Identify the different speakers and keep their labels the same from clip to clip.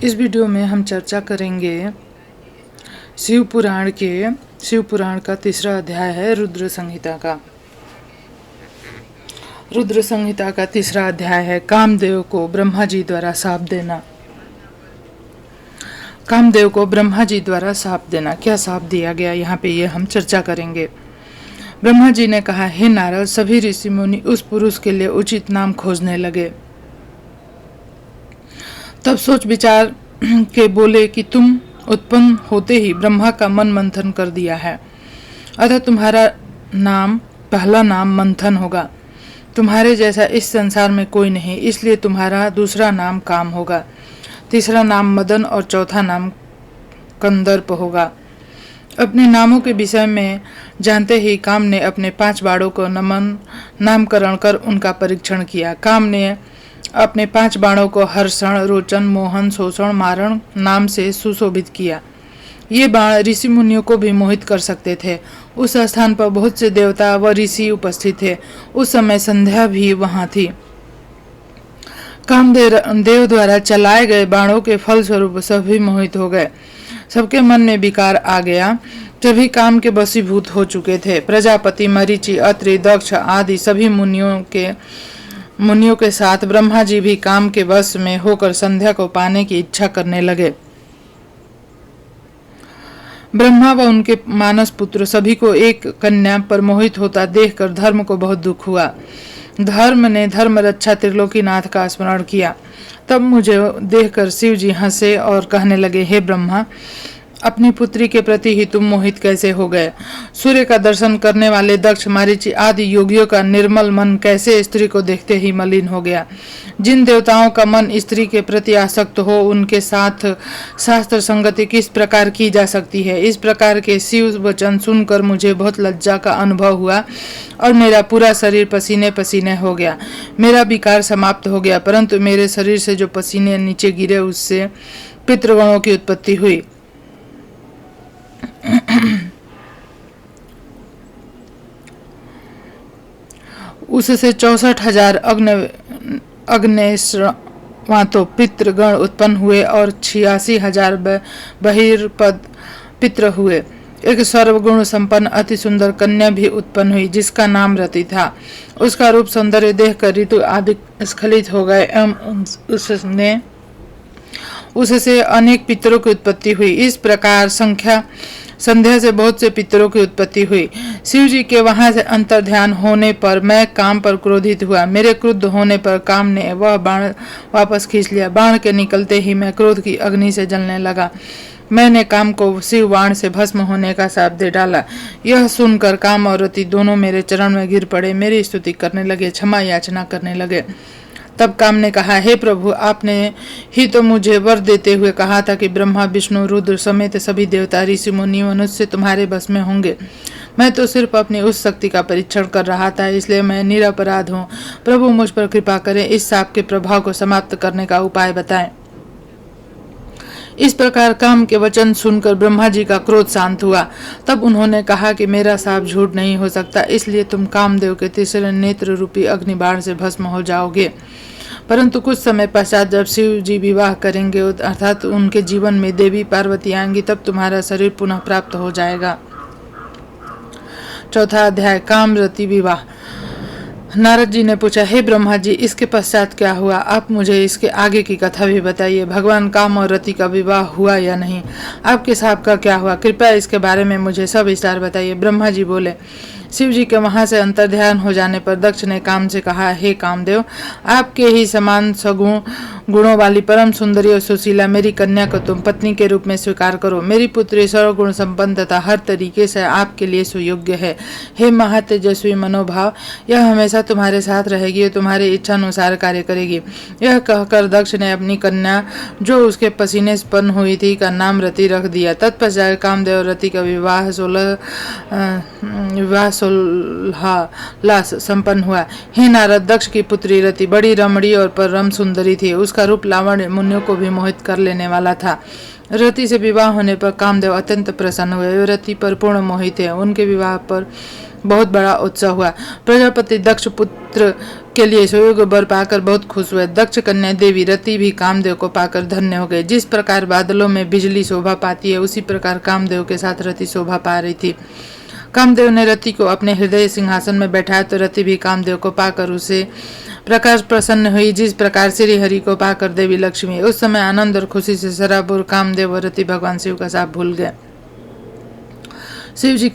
Speaker 1: इस वीडियो में हम चर्चा करेंगे शिव पुराण का तीसरा अध्याय है रुद्र संहिता का। रुद्र संहिता का तीसरा अध्याय है कामदेव को ब्रह्मा जी द्वारा शाप देना। कामदेव को ब्रह्मा जी द्वारा शाप देना, क्या शाप दिया गया यहाँ पे ये हम चर्चा करेंगे। ब्रह्मा जी ने कहा, हे नारद, सभी ऋषि मुनि उस पुरुष के लिए उचित नाम खोजने लगे। तब सोच विचार के बोले कि तुम उत्पन्न होते ही ब्रह्मा का मन मंथन कर दिया है, अतः तुम्हारा नाम पहला नाम मंथन होगा। तुम्हारे जैसा इस संसार में कोई नहीं, इसलिए तुम्हारा दूसरा नाम काम होगा, तीसरा नाम मदन और चौथा नाम कंदर्प होगा। अपने नामों के विषय में जानते ही काम ने अपने 5 बाणों को नामकरण कर उनका परीक्षण किया। काम ने अपने 5 बाणों को हर्षण, रोचन, मोहन, शोषण, मारण नाम से सुशोभित किया। ये बाण ऋषि मुनियों को भी मोहित कर सकते थे। उस स्थान पर बहुत से देवता व ऋषि उपस्थित थे। उस समय संध्या भी वहां थी। कामदेव द्वारा चलाए गए बाणों के फलस्वरूप सभी मोहित हो गए। सबके मन में विकार आ गया। सभी काम के वशीभूत हो चुके थे। प्रजापति, मरीचि, अत्रि, दक्ष आदि सभी मुनियों के साथ ब्रह्मा जी भी काम के वश में होकर संध्या को पाने की इच्छा करने लगे। ब्रह्मा व उनके मानस पुत्र सभी को एक कन्या पर मोहित होता देखकर धर्म को बहुत दुख हुआ। धर्म ने धर्म रक्षा त्रिलोकीनाथ का स्मरण किया। तब मुझे देखकर शिव जी हंसे और कहने लगे, हे ब्रह्मा, अपनी पुत्री के प्रति ही तुम मोहित कैसे हो गए? सूर्य का दर्शन करने वाले दक्ष, मारीचि आदि योगियों का निर्मल मन कैसे स्त्री को देखते ही मलिन हो गया? जिन देवताओं का मन स्त्री के प्रति आसक्त हो, उनके साथ शास्त्र संगति किस प्रकार की जा सकती है? इस प्रकार के शिव वचन सुनकर मुझे बहुत लज्जा का अनुभव हुआ और मेरा पूरा शरीर पसीने पसीने हो गया। मेरा विकार समाप्त हो गया, परंतु मेरे शरीर से जो पसीने नीचे गिरे उससे पितृगणों की उत्पत्ति हुई। उससे 64,000 अग्नेश्वातो पितृगण उत्पन्न हुए और 86,000 बहिर्पद पितृ हुए। एक सर्वगुण संपन्न अति सुंदर कन्या भी उत्पन्न हुई, जिसका नाम रति था। उसका रूप सौंदर्य देखकर ऋतु आदि स्खलित हो गए एवं उससे अनेक पितरों की उत्पत्ति हुई। इस प्रकार संध्या से बहुत से पितरों की उत्पत्ति हुई। शिव जी के वहां से अंतर्ध्यान होने पर मैं काम पर क्रोधित हुआ। मेरे क्रुद्ध होने पर काम ने वह बाण वापस खींच लिया। बाण के निकलते ही मैं क्रोध की अग्नि से जलने लगा। मैंने काम को शिव बाण से भस्म होने का शाप दे डाला। यह सुनकर काम और रति दोनों मेरे चरण में गिर पड़े, मेरी स्तुति करने लगे, क्षमा याचना करने लगे। तब काम ने कहा, हे प्रभु, आपने ही तो मुझे वर देते हुए कहा था कि ब्रह्मा, विष्णु, रुद्र समेत सभी देवता, ऋषि, मुनि, मनुष्य तुम्हारे बस में होंगे। मैं तो सिर्फ अपनी उस शक्ति का परीक्षण कर रहा था, इसलिए मैं निरपराध हूँ। प्रभु मुझ पर कृपा करें, इस शाप के प्रभाव को समाप्त करने का उपाय बताएं। इस प्रकार काम के वचन सुनकर ब्रह्मा जी का क्रोध शांत हुआ। तब उन्होंने कहा कि मेरा शाप झूठ नहीं हो सकता, इसलिए तुम कामदेव के तीसरे नेत्र रूपी अग्निबाण से भस्म हो जाओगे। परंतु कुछ समय पश्चात जब शिव जी विवाह करेंगे, अर्थात उनके जीवन में देवी पार्वती आएंगी, तब तुम्हारा शरीर पुनः प्राप्त हो जाएगा। चौथा अध्याय काम रति विवाह। नारद जी ने पूछा, हे ब्रह्मा जी, इसके पश्चात क्या हुआ? आप मुझे इसके आगे की कथा भी बताइए। भगवान काम और रति का विवाह हुआ या नहीं? आपके साहब का क्या हुआ? कृपया इसके बारे में मुझे सब विस्तार बताइए। ब्रह्मा जी बोले, शिव जी के वहां से अंतर्ध्यान हो जाने पर दक्ष ने काम से कहा, हे कामदेव, आपके ही समान सगुण गुणों वाली परम सुंदरी और सुशीला मेरी कन्या को तुम पत्नी के रूप में स्वीकार करो। मेरी पुत्री सर्वगुण संपन्न तथा हर तरीके से आपके लिए सुयोग्य है। हे महातेजस्वी मनोभाव, यह हमेशा तुम्हारे साथ रहेगी और तुम्हारी इच्छा अनुसार कार्य करेगी। यह कहकर दक्ष ने अपनी कन्या, जो उसके पसीने से उत्पन्न हुई थी, का नाम रति रख दिया। तत्पश्चात कामदेव और रति का विवाह 16 संपन्न हुआ। हे नारद, दक्ष की पुत्री रति बड़ी रमणी और परम सुंदरी थी। उसका रूप लावण्य मुनियों को भी मोहित कर लेने वाला था। रति से विवाह होने पर कामदेव अत्यंत प्रसन्न हुए। वे रति पर पूर्ण मोहित है। उनके विवाह पर बहुत बड़ा उत्सव हुआ। प्रजापति दक्ष पुत्र के लिए सुयोग्य वर पाकर बहुत खुश हुए। दक्ष कन्या देवी रति भी कामदेव को पाकर धन्य हो गए। जिस प्रकार बादलों में बिजली शोभा पाती है, उसी प्रकार कामदेव के साथ रति शोभा पा रही थी। कामदेव ने रति को अपने हृदय सिंहासन में बैठाया तो रति भी कामदेव को पाकर उसे प्रकार प्रसन्न हुई, जिस प्रकार श्री हरि को पाकर देवी लक्ष्मी। उस समय आनंद और खुशी से सराबोर कामदेव और रति भगवान शिव का साथ भूल गए। सूत जी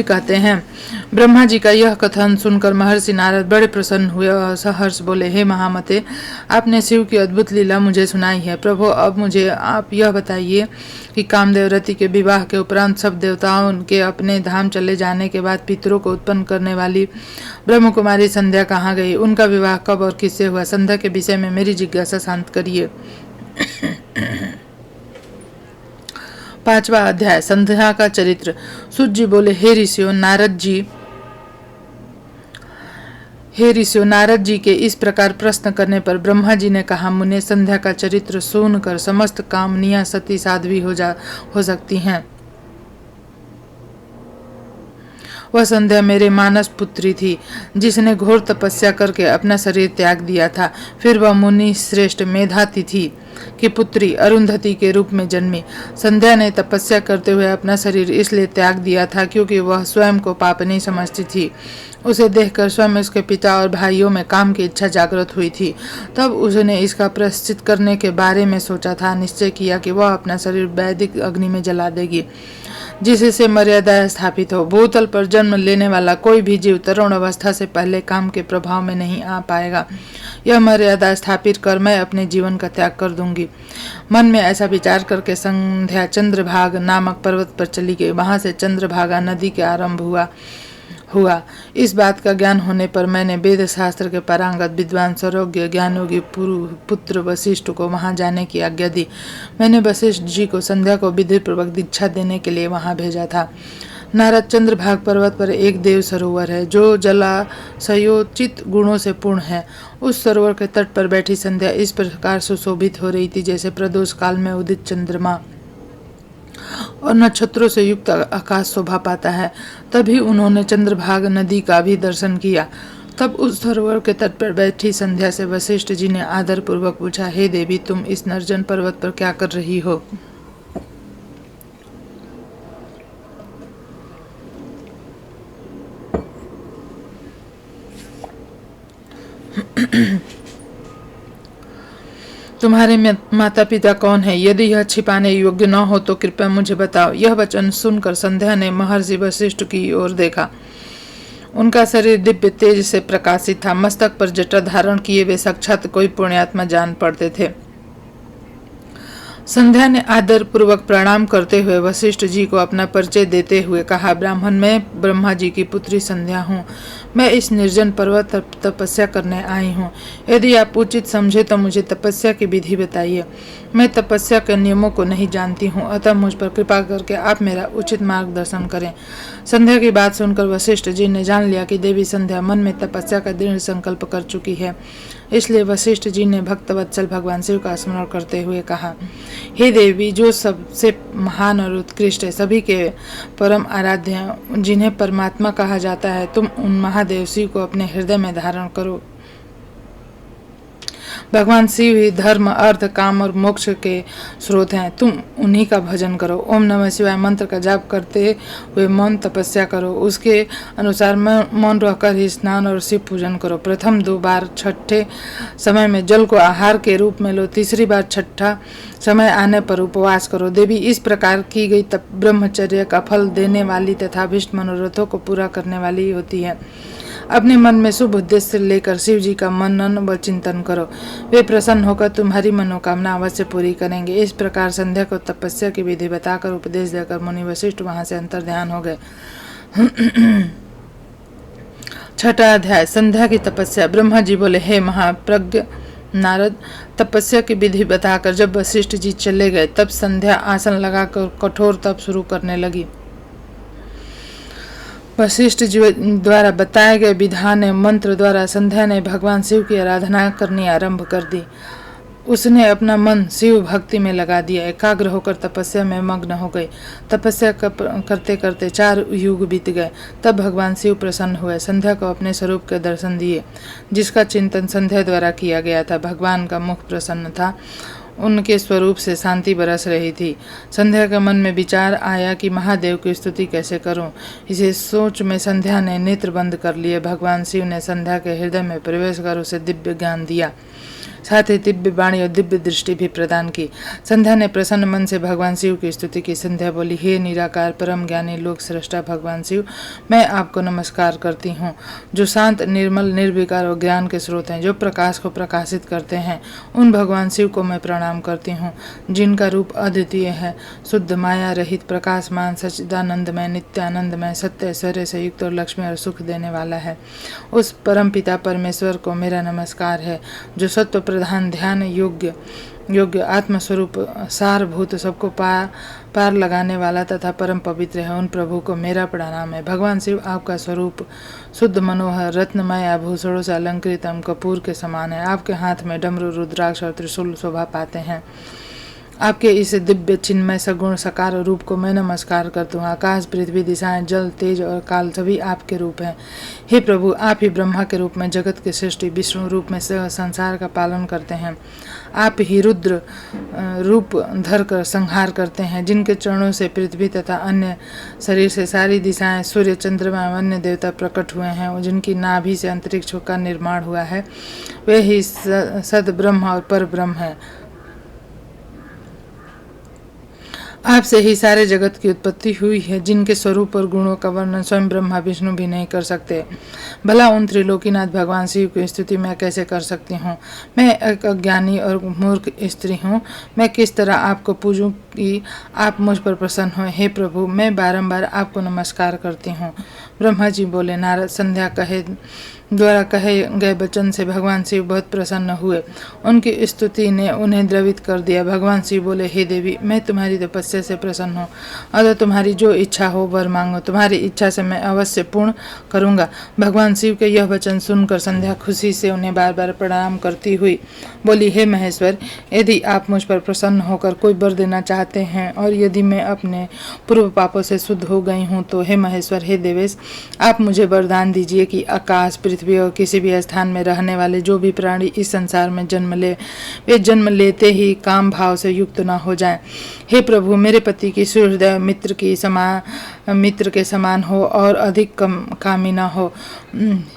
Speaker 1: कहते हैं, ब्रह्मा जी का यह कथन सुनकर महर्षि नारद बड़े प्रसन्न हुए और सहर्ष बोले, हे महामते, आपने शिव की अद्भुत लीला मुझे सुनाई है। प्रभु, अब मुझे आप यह बताइए कि कामदेव रति के विवाह के उपरांत सब देवताओं के अपने धाम चले जाने के बाद पितरों को उत्पन्न करने वाली ब्रह्म कुमारी संध्या कहाँ गई? उनका विवाह कब और किससे हुआ? संध्या के विषय में मेरी जिज्ञासा शांत करिए। 5वां अध्याय, संध्या का चरित्र। सूत जी बोले, हे ऋषियों, नारद जी के इस प्रकार प्रश्न करने पर ब्रह्मा जी ने कहा, मुने, संध्या का चरित्र सुनकर समस्त कामनियां सती साध्वी हो सकती हैं। वह संध्या मेरे मानस पुत्री थी, जिसने घोर तपस्या करके अपना शरीर त्याग दिया था। फिर वह मुनि श्रेष्ठ मेधातिथि की पुत्री अरुंधति के रूप में जन्मी। संध्या ने तपस्या करते हुए अपना शरीर इसलिए त्याग दिया था क्योंकि वह स्वयं को पापनी समझती थी। उसे देखकर स्वयं उसके पिता और भाइयों में काम की इच्छा जागृत हुई थी। तब उसने इसका प्रायश्चित करने के बारे में सोचा था। निश्चय किया कि वह अपना शरीर वैदिक अग्नि में जला देगी, जिससे मर्यादा स्थापित हो। भूतल पर जन्म लेने वाला कोई भी जीव तरुण अवस्था से पहले काम के प्रभाव में नहीं आ पाएगा। यह मर्यादा स्थापित कर मैं अपने जीवन का त्याग कर दूंगी। मन में ऐसा विचार करके संध्या चंद्रभाग नामक पर्वत पर चली गई। वहां से चंद्रभागा नदी के आरंभ हुआ। इस बात का ज्ञान होने पर मैंने वेद शास्त्र के पारंगत विद्वान सर्वज्ञ ज्ञानयोगी पुत्र वशिष्ठ को वहां जाने की आज्ञा दी। मैंने वशिष्ठ जी को संध्या को विधि पूर्वक दीक्षा देने के लिए वहां भेजा था। नारद, चंद्रभाग पर्वत पर एक देव सरोवर है जो जलाशयोचित गुणों से पूर्ण है। उस सरोवर के तट पर बैठी संध्या इस प्रकार सुशोभित हो रही थी जैसे प्रदोष काल में उदित चंद्रमा और नक्षत्रों से युक्त आकाश शोभा पाता है। तभी उन्होंने चंद्रभाग नदी का भी दर्शन किया। तब उस सरोवर के तट पर बैठी संध्या से वशिष्ठ जी ने आदर पूर्वक पूछा, हे देवी, तुम इस निर्जन पर्वत पर क्या कर रही हो? तुम्हारे माता पिता कौन है? यदि यह छिपाने योग्य न हो तो कृपया मुझे बताओ। यह वचन सुनकर संध्या ने महर्षि वशिष्ठ की ओर देखा। उनका शरीर दिव्य तेज से प्रकाशित था। मस्तक पर जटा धारण किए वे साक्षात कोई पुण्यात्मा जान पड़ते थे। संध्या ने आदर पूर्वक प्रणाम करते हुए वशिष्ठ जी को अपना परिचय देते हुए कहा, ब्राह्मण, मैं ब्रह्मा जी की पुत्री संध्या हूँ। मैं इस निर्जन पर्वत पर तपस्या करने आई हूँ। यदि आप उचित समझे तो मुझे तपस्या की विधि बताइए। मैं तपस्या के नियमों को नहीं जानती हूँ, अतः मुझ पर कृपा करके आप मेरा उचित मार्गदर्शन करें। संध्या की बात सुनकर वशिष्ठ जी ने जान लिया कि देवी संध्या मन में तपस्या का दृढ़ संकल्प कर चुकी है। इसलिए वशिष्ठ जी ने भक्तवत्सल भगवान शिव का स्मरण करते हुए कहा, हे देवी, जो सबसे महान और उत्कृष्ट है, सभी के परम आराध्य हैं, जिन्हें परमात्मा कहा जाता है, तुम उन महादेव शिव को अपने हृदय में धारण करो। भगवान शिव ही धर्म, अर्थ, काम और मोक्ष के स्रोत हैं। तुम उन्हीं का भजन करो। ओम नमः शिवाय मंत्र का जाप करते हुए मौन तपस्या करो। उसके अनुसार मौन रहकर ही स्नान और शिव पूजन करो। प्रथम 2 बार छठे समय में जल को आहार के रूप में लो। तीसरी बार छठा समय आने पर उपवास करो। देवी, इस प्रकार की गई ब्रह्मचर्य का फल देने वाली तथा अभीष्ट मनोरथों को पूरा करने वाली होती है। अपने मन में शुभ उद्देश्य लेकर शिव जी का मनन व चिंतन करो। वे प्रसन्न होकर तुम्हारी मनोकामना अवश्य पूरी करेंगे। इस प्रकार संध्या को तपस्या की विधि बताकर उपदेश देकर मुनि वशिष्ठ वहां से अंतर्ध्यान हो गए। 6वां अध्याय, संध्या की तपस्या। ब्रह्मा जी बोले, हे महाप्रज्ञ नारद, तपस्या की विधि बताकर जब वशिष्ठ जी चले गए तब संध्या आसन लगाकर कठोर तप शुरू करने लगी। वशिष्ठ जी द्वारा बताए गए विधान एवं मंत्र द्वारा संध्या ने भगवान शिव की आराधना करनी आरंभ कर दी। उसने अपना मन शिव भक्ति में लगा दिया, एकाग्र होकर तपस्या में मग्न हो गई। तपस्या करते करते 4 युग बीत गए। तब भगवान शिव प्रसन्न हुए, संध्या को अपने स्वरूप के दर्शन दिए, जिसका चिंतन संध्या द्वारा किया गया था। भगवान का मुख प्रसन्न था, उनके स्वरूप से शांति बरस रही थी। संध्या के मन में विचार आया कि महादेव की स्तुति कैसे करूं। इसे सोच में संध्या ने नेत्र बंद कर लिए। भगवान शिव ने संध्या के हृदय में प्रवेश कर उसे दिव्य ज्ञान दिया, साथ ही दिव्य वाणी और दिव्य दृष्टि भी प्रदान की। संध्या ने प्रसन्न मन से भगवान शिव की स्तुति की। संध्या बोली, हे निराकार परम ज्ञानी लोक सृष्टा भगवान शिव, मैं आपको नमस्कार करती हूँ, जो शांत निर्मल निर्विकार और ज्ञान के स्रोत हैं, जो प्रकाश को प्रकाशित करते हैं। उन भगवान शिव को मैं प्रणाम करती हूँ, जिनका रूप अद्वितीय है, शुद्ध माया रहित प्रकाशमान सच्चिदानंदमय नित्यानंदमय सत्य ऐश्वर्य से युक्त और लक्ष्मी और सुख देने वाला है। उस परम पिता परमेश्वर को मेरा नमस्कार है, जो सत्व प्रधान ध्यान योग्य आत्मस्वरूप सारभूत सबको पार लगाने वाला तथा परम पवित्र है। उन प्रभु को मेरा प्रणाम है। भगवान शिव आपका स्वरूप शुद्ध मनोहर रत्नमय आभूषणों से अलंकृत कपूर के समान है। आपके हाथ में डमरू रुद्राक्ष और त्रिशूल शोभा पाते हैं। आपके इस दिव्य चिन्मय सगुण सकार रूप को मैं नमस्कार करता हूँ। आकाश पृथ्वी दिशाएं जल तेज और काल सभी आपके रूप हैं। हे प्रभु, आप ही ब्रह्मा के रूप में जगत की सृष्टि विष्णु रूप में संसार का पालन करते हैं। आप ही रुद्र रूप धर कर संहार करते हैं, जिनके चरणों से पृथ्वी तथा अन्य शरीर से सारी दिशाएं सूर्य चंद्रमा अन्य देवता प्रकट हुए हैं, और जिनकी नाभि से अंतरिक्ष का निर्माण हुआ है, वे ही सद ब्रह्म और पर ब्रह्म है। आपसे ही सारे जगत की उत्पत्ति हुई है, जिनके स्वरूप और गुणों का वर्णन स्वयं ब्रह्मा विष्णु भी नहीं कर सकते। भला उन त्रिलोकीनाथ भगवान शिव की स्तुति मैं कैसे कर सकती हूँ? मैं एक अज्ञानी और मूर्ख स्त्री हूँ। मैं किस तरह आपको पूजूं कि आप मुझ पर प्रसन्न हो? हे प्रभु, मैं बारंबार आपको नमस्कार करती हूँ। ब्रह्मा जी बोले, नारद संध्या द्वारा कहे गए वचन से भगवान शिव बहुत प्रसन्न हुए। उनकी स्तुति ने उन्हें द्रवित कर दिया। भगवान शिव बोले, हे देवी, मैं तुम्हारी तपस्या से प्रसन्न हूँ, अतः तुम्हारी जो इच्छा हो वर मांगो, तुम्हारी इच्छा से मैं अवश्य पूर्ण करूँगा। भगवान शिव के यह वचन सुनकर संध्या खुशी से उन्हें बार बार प्रणाम करती हुई बोली, हे महेश्वर, यदि आप मुझ पर प्रसन्न होकर कोई वर देना चाहते हैं और यदि मैं अपने पूर्व पापों से शुद्ध हो गई हूँ, तो हे महेश्वर, हे देवेश, आप मुझे वरदान दीजिए कि आकाश पृथ्वी और किसी भी स्थान में रहने वाले जो भी प्राणी इस संसार में जन्म ले, वे जन्म लेते ही काम भाव से युक्त न हो जाएं। हे प्रभु, मेरे पति की सुहृदय मित्र के समान हो और अधिक कामी न हो।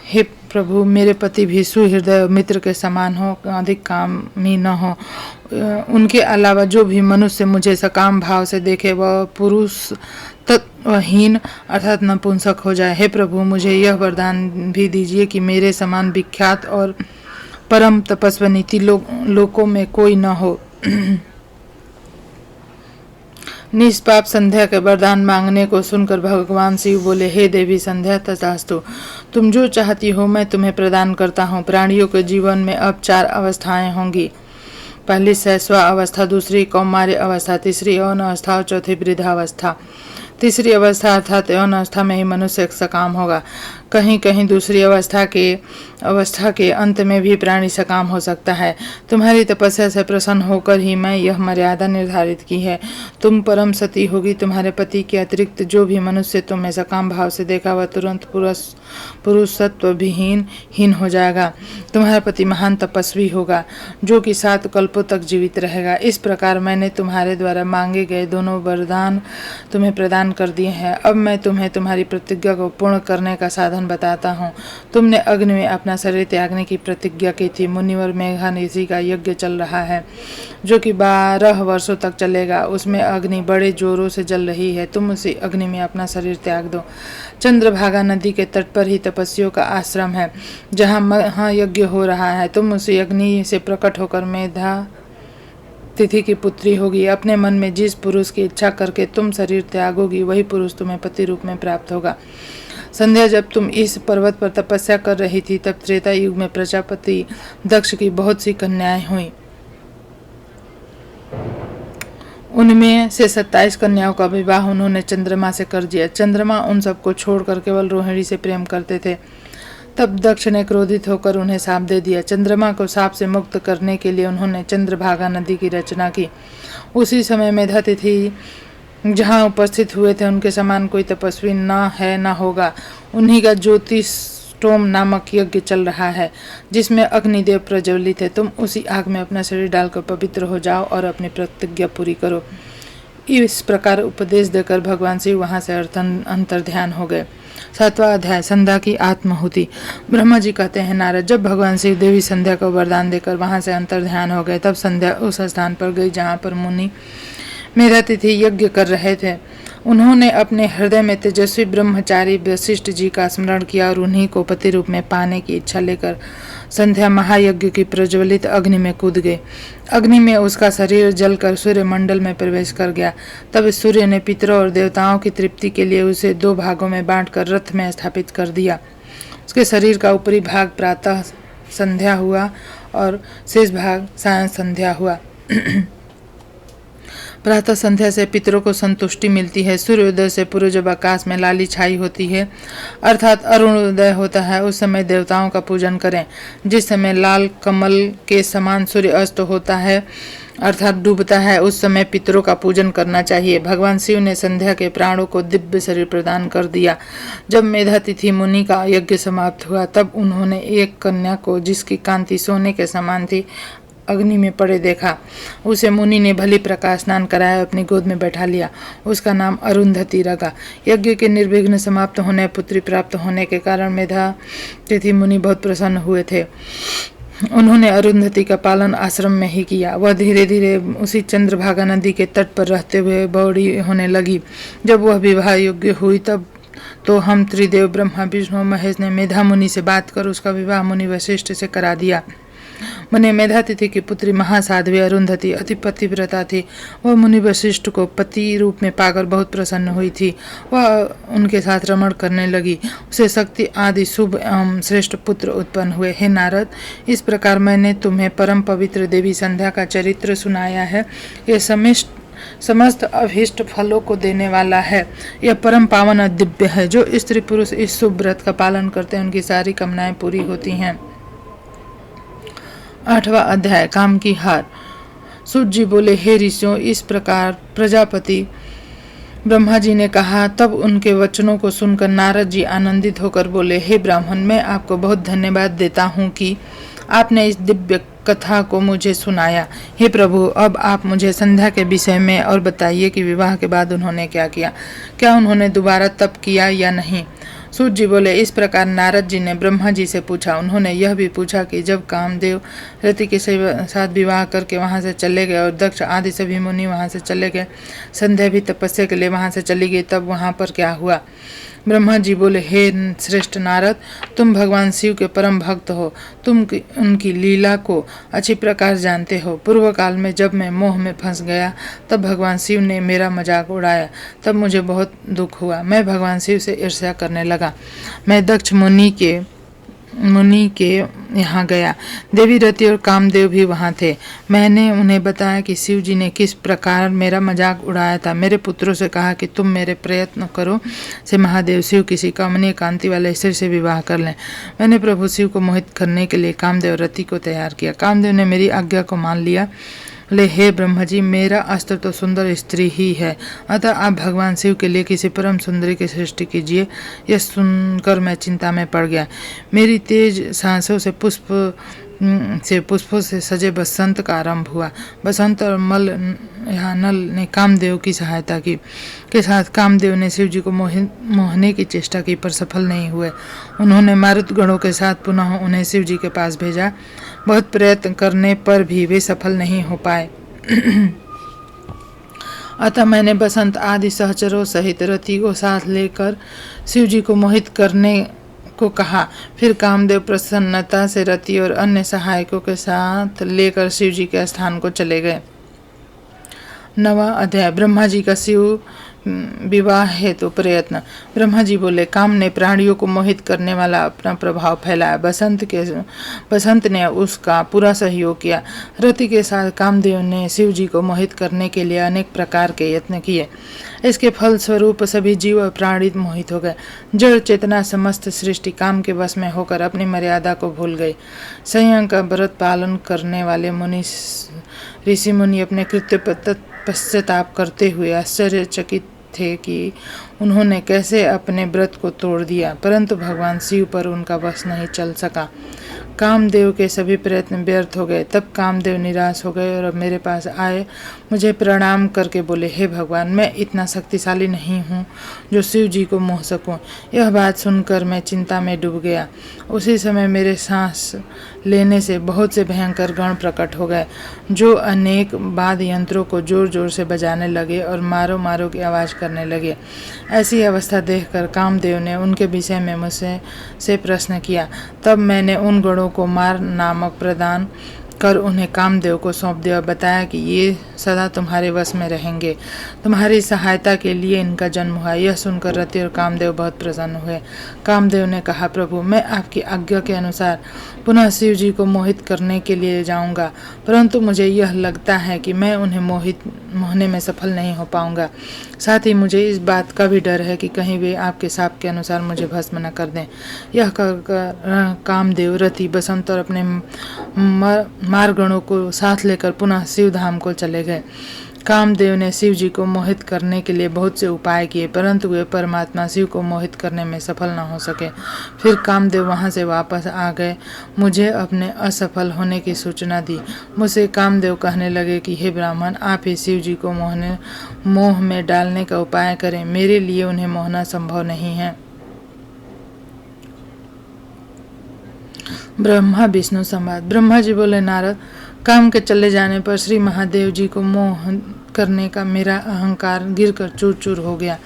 Speaker 1: हे प्रभु, मेरे पति भी सुहृदय मित्र के समान हो, अधिक कामी न हो। उनके अलावा जो भी मनुष्य मुझे सकाम भाव से देखे वह पुरुष तत्वहीन अर्थात नपुंसक हो जाए। हे प्रभु, मुझे यह वरदान भी दीजिए कि मेरे समान विख्यात और परम तपस्वी लोकों में कोई न हो। निष्पाप संध्या के वरदान मांगने को सुनकर भगवान शिव बोले, हे देवी संध्या, तथास्तु, तुम जो चाहती हो मैं तुम्हें प्रदान करता हूँ। प्राणियों के जीवन में अब 4 अवस्थाएं होंगी। पहली शैशव अवस्था, दूसरी कौमार्य अवस्था, तीसरी यौन अवस्था और चौथी वृद्धावस्था। तीसरी अवस्था अर्थात यौन अवस्था में ही मनुष्य सकाम होगा। कहीं कहीं दूसरी अवस्था के अंत में भी प्राणी सकाम हो सकता है। तुम्हारी तपस्या से प्रसन्न होकर ही मैं यह मर्यादा निर्धारित की है। तुम परम सती होगी। तुम्हारे पति के अतिरिक्त जो भी मनुष्य तुम्हें सकाम भाव से देखा वह तुरंत पुरुषत्व हीन हो जाएगा। तुम्हारा पति महान तपस्वी होगा, जो कि 7 कल्पों तक जीवित रहेगा। इस प्रकार मैंने तुम्हारे द्वारा मांगे गए दोनों वरदान तुम्हें प्रदान कर दिए हैं। अब मैं तुम्हें तुम्हारी प्रतिज्ञा को पूर्ण करने का साधन बताता हूँ। तुमने अग्नि में अपना शरीर त्यागने की प्रतिज्ञा की थी। मुनिवर मेघानिधि का यज्ञ चल रहा है, जो कि 12 वर्षों तक चलेगा। उसमें अग्नि बड़े जोरों से जल रही है। तुम उसी अग्नि में अपना शरीर त्याग दो। चंद्रभागा नदी के तट पर ही तपस्वियों का आश्रम है, जहाँ यज्ञ हो रहा है। तुम उसी अग्नि से प्रकट होकर मेधा तिथि की पुत्री होगी। अपने मन में जिस पुरुष की इच्छा करके तुम शरीर त्यागोगी, वही पुरुष तुम्हें पति रूप में प्राप्त होगा। संध्या, जब तुम इस पर्वत पर तपस्या कर रही थी, तब त्रेता युग में प्रजापति दक्ष की बहुत सी कन्याएं हुई। उनमें से 27 कन्याओं का विवाह उन्होंने चंद्रमा से कर दिया। चंद्रमा उन सबको छोड़कर केवल रोहिणी से प्रेम करते थे। तब दक्ष ने क्रोधित होकर उन्हें शाप दे दिया। चंद्रमा को शाप से मुक्त करने के लिए उन्होंने चंद्रभागा नदी की रचना की। उसी समय मेधातिथि जहाँ उपस्थित हुए थे उनके समान कोई तपस्वी न है न होगा। उन्हीं का ज्योतिषोम नामक यज्ञ चल रहा है जिसमें अग्निदेव प्रज्वलित है। तुम उसी आग में अपना शरीर डालकर पवित्र हो जाओ और अपनी प्रतिज्ञा पूरी करो। इस प्रकार उपदेश देकर भगवान शिव वहाँ से अंतर्ध्यान हो गए। 7वां अध्याय, संध्या की आत्माहुति। ब्रह्मा जी कहते हैं, नारद, जब भगवान शिव देवी संध्या को वरदान देकर वहां से अंतर्ध्यान हो गए तब संध्या उस स्थान पर गई जहां पर मुनि मेधातिथि यज्ञ कर रहे थे। उन्होंने अपने हृदय में तेजस्वी ब्रह्मचारी वशिष्ठ जी का स्मरण किया और उन्हीं को पति रूप में पाने की इच्छा लेकर संध्या महायज्ञ की प्रज्वलित अग्नि में कूद गए। अग्नि में उसका शरीर जलकर सूर्य मंडल में प्रवेश कर गया। तब सूर्य ने पितरों और देवताओं की तृप्ति के लिए उसे 2 भागों में बांटकर रथ में स्थापित कर दिया। उसके शरीर का ऊपरी भाग प्रातः संध्या हुआ और शेष भाग सायं संध्या हुआ। प्रातः संध्या से पितरों को संतुष्टि मिलती है। सूर्योदय से पूर्व जब आकाश में लाली छाई होती है अर्थात अरुणोदय होता है, उस समय देवताओं का पूजन करें। जिस समय लाल कमल के समान सूर्य अस्त होता है अर्थात डूबता है, उस समय पितरों का पूजन करना चाहिए। भगवान शिव ने संध्या के प्राणों को दिव्य शरीर प्रदान कर दिया। जब मेधातिथि मुनि का यज्ञ समाप्त हुआ तब उन्होंने एक कन्या को, जिसकी कांति सोने के समान थी, अग्नि में पड़े देखा। उसे मुनि ने भली प्रकार स्नान कराया, अपनी गोद में बैठा लिया। उसका नाम अरुंधति रखा। यज्ञ के निर्विघ्न समाप्त होने, पुत्री प्राप्त होने के कारण मेधातिथि मुनि बहुत प्रसन्न हुए थे। उन्होंने अरुंधति का पालन आश्रम में ही किया। वह धीरे धीरे उसी चंद्रभागा नदी के तट पर रहते हुए बड़ी होने लगी। जब वह विवाह योग्य हुई तब तो हम त्रिदेव ब्रह्मा विष्णु महेश ने मेधा मुनि से बात कर उसका विवाह मुनि वशिष्ठ से करा दिया। मुनि मेधातिथि की पुत्री महासाध्वी अरुंधति अति पतिव्रता थी। वह मुनि वशिष्ठ को पति रूप में पाकर बहुत प्रसन्न हुई थी। वह उनके साथ रमण करने लगी। उसे शक्ति आदि शुभ एवं श्रेष्ठ पुत्र उत्पन्न हुए। हे नारद, इस प्रकार मैंने तुम्हें परम पवित्र देवी संध्या का चरित्र सुनाया है। यह समस्त अभीष्ट फलों को देने वाला है। यह परम पावन और दिव्य है। जो स्त्री पुरुष इस शुभ व्रत का पालन करते हैं उनकी सारी कामनाएं पूरी होती हैं। 8वां अध्याय, काम की हार। सूत जी बोले, हे ऋषियों, इस प्रकार प्रजापति ब्रह्मा जी ने कहा। तब उनके वचनों को सुनकर नारद जी आनंदित होकर बोले, हे ब्राह्मण, मैं आपको बहुत धन्यवाद देता हूँ कि आपने इस दिव्य कथा को मुझे सुनाया। हे प्रभु, अब आप मुझे संध्या के विषय में और बताइए कि विवाह के बाद उन्होंने क्या किया। क्या उन्होंने दोबारा तप किया या नहीं। सूत जी बोले, इस प्रकार नारद जी ने ब्रह्मा जी से पूछा। उन्होंने यह भी पूछा कि जब कामदेव रति के साथ विवाह करके वहां से चले गए और दक्ष आदि सभी मुनि वहां से चले गए, संध्या भी तपस्या के लिए वहां से चली गई, तब वहां पर क्या हुआ। ब्रह्मा जी बोले, हे श्रेष्ठ नारद, तुम भगवान शिव के परम भक्त हो। तुम उनकी लीला को अच्छी प्रकार जानते हो। पूर्व काल में जब मैं मोह में फंस गया तब भगवान शिव ने मेरा मजाक उड़ाया। तब मुझे बहुत दुख हुआ। मैं भगवान शिव से ईर्ष्या करने लगा। मैं दक्ष मुनि के यहाँ गया। देवी रति और कामदेव भी वहाँ थे। मैंने उन्हें बताया कि शिव जी ने किस प्रकार मेरा मजाक उड़ाया था। मेरे पुत्रों से कहा कि तुम मेरे प्रयत्न करो से महादेव शिव किसी कमनीय कांति वाले स्त्री से विवाह कर लें। मैंने प्रभु शिव को मोहित करने के लिए कामदेव रति को तैयार किया। कामदेव ने मेरी आज्ञा को मान लिया। हे ब्रह्मा जी, मेरा अस्त्र तो सुंदर स्त्री ही है, अतः आप भगवान शिव के लिए किसी परम सुंदरी की सृष्टि कीजिए। यह सुनकर मैं चिंता में पड़ गया। मेरी तेज सांसों से पुष्पों से सजे बसंत का आरंभ हुआ। बसंत और नल ने कामदेव की सहायता की के साथ कामदेव ने शिव जी को मोहने की चेष्टा की पर सफल नहीं हुए। उन्होंने मारुत गणों के साथ पुनः उन्हें शिव जी के पास भेजा। बहुत प्रयत्न करने पर भी वे सफल नहीं हो पाए। अतः मैंने बसंत आदि सहचरों सहित रति को साथ लेकर शिव जी को मोहित करने को कहा। फिर कामदेव प्रसन्नता से रति और अन्य सहायकों के साथ लेकर शिव जी के स्थान को चले गए। 9वां अध्याय, ब्रह्मा जी का शिव विवाह है तो प्रयत्न। ब्रह्मा जी बोले, काम ने प्राणियों को मोहित करने वाला अपना प्रभाव फैलाया। बसंत ने उसका पूरा सहयोग किया। रति के साथ कामदेव ने शिव जी को मोहित करने के लिए अनेक प्रकार के यत्न किए। इसके फलस्वरूप सभी जीव और प्राणी मोहित हो गए। जड़ चेतना समस्त सृष्टि काम के वश में होकर अपनी मर्यादा को भूल गई। संयम का व्रत पालन करने वाले ऋषि मुनि अपने कृत्य पर पश्चाताप करते हुए आश्चर्यचकित थे कि उन्होंने कैसे अपने व्रत को तोड़ दिया, परंतु भगवान शिव पर उनका वश नहीं चल सका। कामदेव के सभी प्रयत्न व्यर्थ हो गए। तब कामदेव निराश हो गए और अब मेरे पास आए, मुझे प्रणाम करके बोले, हे भगवान, मैं इतना शक्तिशाली नहीं हूँ जो शिव जी को मोह सकूँ। यह बात सुनकर मैं चिंता में डूब गया। उसी समय मेरे सांस लेने से बहुत से भयंकर गण प्रकट हो गए, जो अनेक वाद्य यंत्रों को जोर जोर से बजाने लगे और मारो मारो की आवाज़ करने लगे। ऐसी अवस्था देखकर कामदेव ने उनके विषय में मुझसे प्रश्न किया। तब मैंने उन गणों को मार नामक प्रदान कर उन्हें कामदेव को सौंप दिया और बताया कि ये सदा तुम्हारे वश में रहेंगे। तुम्हारी सहायता के लिए इनका जन्म हुआ। यह सुनकर रति और कामदेव बहुत प्रसन्न हुए। कामदेव ने कहा, प्रभु, मैं आपकी आज्ञा के अनुसार पुनः शिव जी को मोहित करने के लिए जाऊंगा, परंतु मुझे यह लगता है कि मैं उन्हें मोहने में सफल नहीं हो पाऊंगा। साथ ही मुझे इस बात का भी डर है कि कहीं वे आपके शाप के अनुसार मुझे भस्म न कर दें। यह कहकर कामदेव, रति, बसंत और अपने मारगणों को साथ लेकर पुनः शिव धाम को चले गए। कामदेव ने शिव जी को मोहित करने के लिए बहुत से उपाय किए, परंतु वे परमात्मा शिव को मोहित करने में सफल न हो सके। फिर कामदेव वहां से वापस आ गए, मुझे अपने असफल होने की सूचना दी। मुझसे कामदेव कहने लगे कि हे ब्राह्मण, आप ही शिव जी को मोह में डालने का उपाय करें। मेरे लिए उन्हें मोहना संभव नहीं है। ब्रह्मा विष्णु संवाद। ब्रह्मा जी बोले, नारद, काम के चले जाने पर श्री महादेव जी को मोह करने का मेरा अहंकार गिरकर चूर चूर हो गया,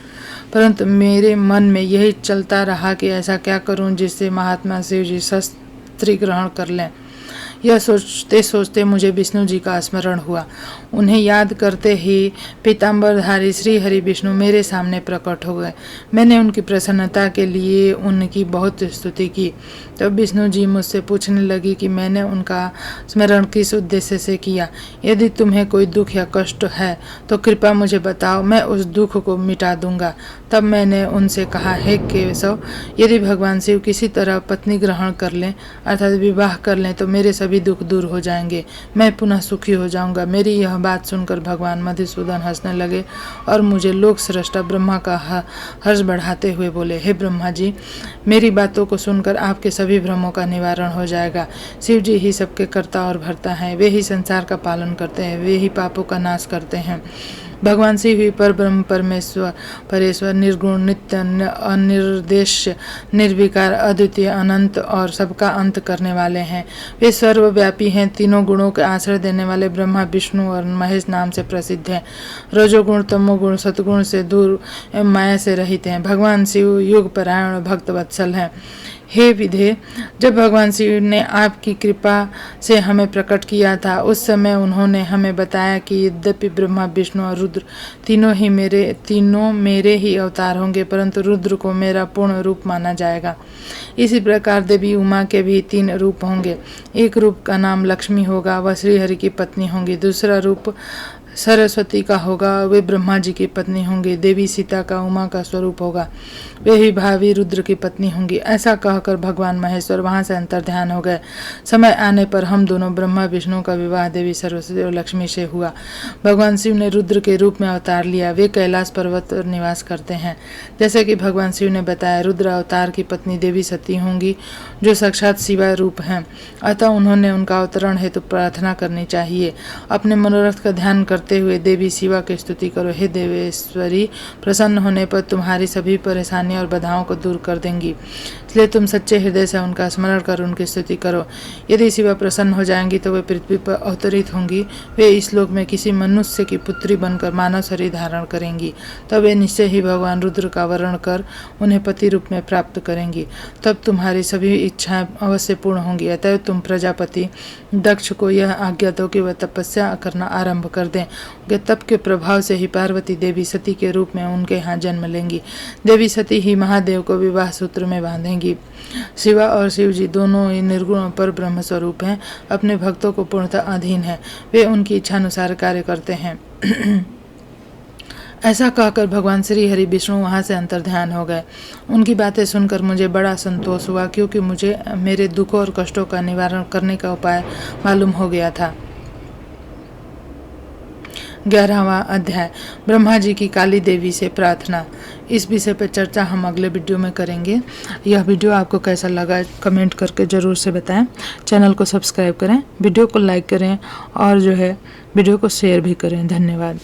Speaker 1: परंतु मेरे मन में यही चलता रहा कि ऐसा क्या करूं जिससे महात्मा शिव जी शस्त्र ग्रहण कर लें। यह सोचते सोचते मुझे विष्णु जी का स्मरण हुआ। उन्हें याद करते ही पीताम्बरधारी श्री हरि विष्णु मेरे सामने प्रकट हो गए। मैंने उनकी प्रसन्नता के लिए उनकी बहुत स्तुति की। तब विष्णु जी मुझसे पूछने लगी कि मैंने उनका स्मरण किस उद्देश्य से किया। यदि तुम्हें कोई दुख या कष्ट है तो कृपया मुझे बताओ, मैं उस दुख को मिटा दूंगा। तब मैंने उनसे कहा, हे केशव, यदि भगवान शिव किसी तरह पत्नी ग्रहण कर लें अर्थात विवाह कर लें तो मेरे सभी दुख दूर हो जाएंगे, मैं पुनः सुखी हो जाऊंगा। मेरी यह बात सुनकर भगवान मधुसूदन हंसने लगे और मुझे लोक सृष्टा ब्रह्मा का हर्ष बढ़ाते हुए बोले, हे ब्रह्मा जी, मेरी बातों को सुनकर आपके सभी भ्रमों का निवारण हो जाएगा। शिव जी ही सबके कर्ता और भर्ता हैं, वे ही संसार का पालन करते हैं, वे ही पापों का नाश करते हैं। भगवान शिव ही पर ब्रह्म परेश्वर, निर्गुण, नित्य, अनिर्देश्य, निर्विकार, अद्वितीय, अनंत और सबका अंत करने वाले हैं। वे सर्वव्यापी हैं, तीनों गुणों के आश्रय देने वाले ब्रह्मा, विष्णु और महेश नाम से प्रसिद्ध हैं। रजोगुण, तमोगुण, सतगुण से दूर एवं माया से रहित हैं। भगवान शिव युग परायण और भक्त वत्सल हैं। हे विधे, जब भगवान शिव ने आपकी कृपा से हमें प्रकट किया था उस समय उन्होंने हमें बताया कि यद्यपि ब्रह्मा, विष्णु और रुद्र तीनों मेरे ही अवतार होंगे, परंतु रुद्र को मेरा पूर्ण रूप माना जाएगा। इसी प्रकार देवी उमा के भी 3 रूप होंगे। एक रूप का नाम लक्ष्मी होगा, वह श्रीहरि की पत्नी होंगी। दूसरा रूप सरस्वती का होगा, वे ब्रह्मा जी की पत्नी होंगी। देवी सीता का उमा का स्वरूप होगा, वे ही भावी रुद्र की पत्नी होंगी। ऐसा कहकर भगवान महेश्वर वहां से अंतर्ध्यान हो गए। समय आने पर हम दोनों ब्रह्मा विष्णु का विवाह देवी सरस्वती और लक्ष्मी से हुआ। भगवान शिव ने रुद्र के रूप में अवतार लिया। वे कैलाश पर्वत पर निवास करते हैं। जैसे कि भगवान शिव ने बताया, रुद्र अवतार की पत्नी देवी सती होंगी, जो साक्षात शिवा रूप हैं। अतः उन्होंने उनका अवतरण हेतु प्रार्थना करनी चाहिए। अपने मनोरथ का ध्यान करते हुए देवी शिवा की स्तुति करो। हे देवेश्वरी, प्रसन्न होने पर तुम्हारी सभी परेशानियां और बाधाओं को दूर कर देंगी। इसलिए तुम सच्चे हृदय से उनका स्मरण कर उनकी स्तुति करो। यदि शिवा प्रसन्न हो जाएंगी तो वे पृथ्वी पर अवतरित होंगी। वे इस लोक में किसी मनुष्य की पुत्री बनकर मानव शरीर धारण करेंगी। तब वे निश्चय ही भगवान रुद्र का वर्ण कर उन्हें पति रूप में प्राप्त करेंगी। तब तुम्हारी सभी इच्छाएं अवश्य पूर्ण होंगी। अतएव तुम प्रजापति दक्ष को यह आज्ञा दो कि वह तपस्या करना आरंभ कर दें। उनके तप के प्रभाव से ही पार्वती देवी सती के रूप में उनके यहाँ जन्म लेंगी। देवी सती ही महादेव को विवाह सूत्र में बांधेंगी। शिवा और शिव जी दोनों ही निर्गुण पर ब्रह्म स्वरूप हैं, अपने भक्तों को पूर्णतः अधीन हैं। वे उनकी इच्छानुसार कार्य करते हैं। ऐसा कहकर भगवान श्री हरि विष्णु वहाँ से अंतर्ध्यान हो गए। उनकी बातें सुनकर मुझे बड़ा संतोष हुआ, क्योंकि मुझे मेरे दुखों और कष्टों का निवारण करने का उपाय मालूम हो गया था। 11वां अध्याय, ब्रह्मा जी की काली देवी से प्रार्थना। इस विषय पर चर्चा हम अगले वीडियो में करेंगे। यह वीडियो आपको कैसा लगा कमेंट करके ज़रूर से बताएं। चैनल को सब्सक्राइब करें, वीडियो को लाइक करें और वीडियो को शेयर भी करें। धन्यवाद।